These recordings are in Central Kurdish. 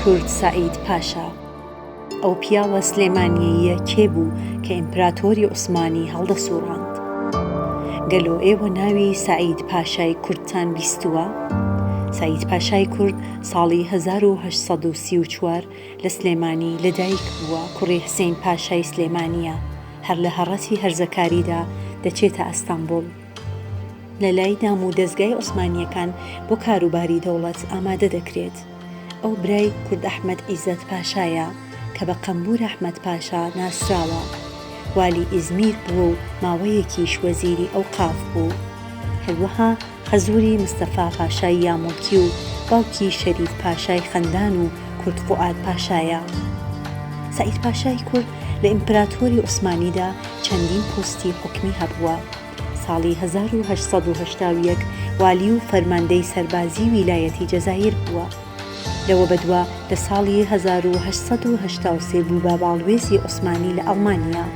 کورد سەعید پاشا. ئەو پیاوە سلێمانیەیە کێبوو کە ئیمپراتۆری عوسمانی هەڵدەسووڕاند. گەلۆ ئێوە ناوی سەعید پاشای کوردتان بیستووە؟ سەعید پاشای کورد ساڵی 1834 لە سلێمانی لەدایک بووە. کوڕی حسێن پاشای سلێمانیە، هەر لە هەڕەتی هەرزەکاریدا دەچێتە ئەستەمبوڵ. لە لای دام و دەستگای عوسمانیەکان بۆ کاروباری دەوڵەت ئامادە دەکرێت. ئەو برای کورد ئەحمەد عیزەت پاشایە کە بە قەمبور ئەحمەد پاشا ناسراوە. والی ئیزمیر بووە و ماوەیەکیش وەزیری ئەوقاف بوو. هەروەها خەزوری مستەفا پاشای یامۆکی و باوکی شەریف پاشای خەندان و کورد فوئاد پاشایە. سەعید پاشای کورد لە ئیمپراتۆری عوسمانیدا چەندین پۆستی حوکمی هەبووە. ساڵی 1881 والی و فەرماندەی سەربازی ویلایەتی جەزایر بووە. لەوە بەدووە لە ساڵی 1883 بوو بە باڵوێزی عوسمانی لە ئەڵمانیا.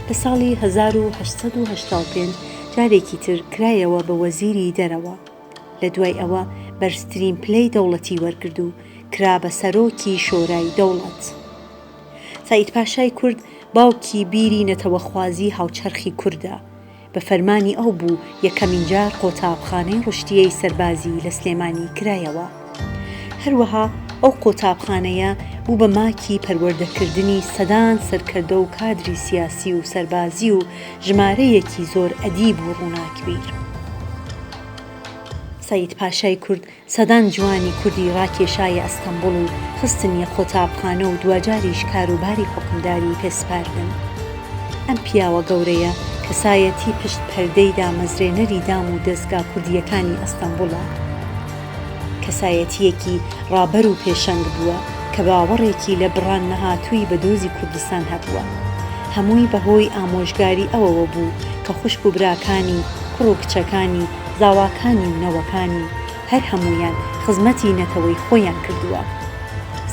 لە ساڵی 1885 جارێکی تر کرایەوە بە وەزیری دەرەوە. لە دوای ئەوە بەرزترین پلەی دەوڵەتی وەرگرت و کرا بە سەرۆکی شۆرای دەوڵەت. سەعید پاشای کورد باوکی بیری نەتەوەخوازی هاوچەرخی کووردە. بە فەرمانی ئەو بوو یەکەمین جار قۆتابخانەی ڕشتیەی سەربازی لە سلێمانی کرایەوە. هەروەها ئەو قۆتابخانەیە بوو بە ماکی پەروەردەکردنی سەدان سەرکردە و کادری سیاسی و سەربازی و ژمارەیەکی زۆر ئەدیب و ڕووناکبیر. سەعید پاشای کورد سەدان جوانی کوردی ڕاکێشایە ئەستەمبوڵ و خستنیە قۆتابخانە و دوجاریش کاروباری حوکمداری پێسپاردن. ئەم پیاوە گەورەیە کەسایەتی پشت پەردەی دامەزرێنەری دام و دەستگا کوردیەکانی ئەستەمبوڵە. کەسایەتیەکی ڕابەر و پێشەنگ بووە کە باوەڕێکی لە بڕان نەهاتووی بە دۆزی کوردستان هەبووە. هەمووی بەهۆی ئامۆژگاری ئەوەوە بوو کە خوشک و براکانی، کوڕ و کچەکانی، زاواکانی و نەوەکانی هەر هەموویان خزمەتی نەتەوەی خۆیان کردووە.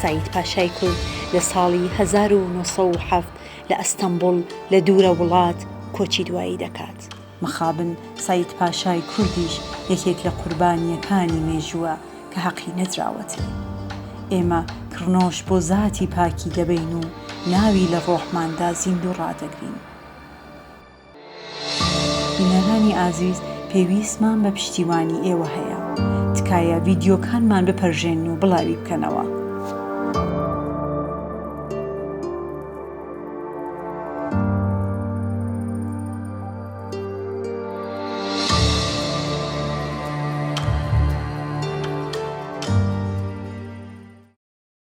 سەعید پاشای کورد لە ساڵی 1907 لە ئەستەمبوڵ لە دوورە وڵات کۆچی دوایی دەکات. مخابن سەعید پاشای کوردیش یەکێک لە قوربانیەکانی مێژووە کە حەقی نەدراوەتێ. ئێمە کڕنۆش بۆ زاتی پاکی دەبین و ناوی لە ڕۆحماندا زیندوو ڕادەگرین. بینەرانی ئازیز، پێویستمان بە پشتیوانی ئێوە هەیە. تکایە ڤیدیۆکانمان بپەرژێن و بڵاوی بکەنەوە.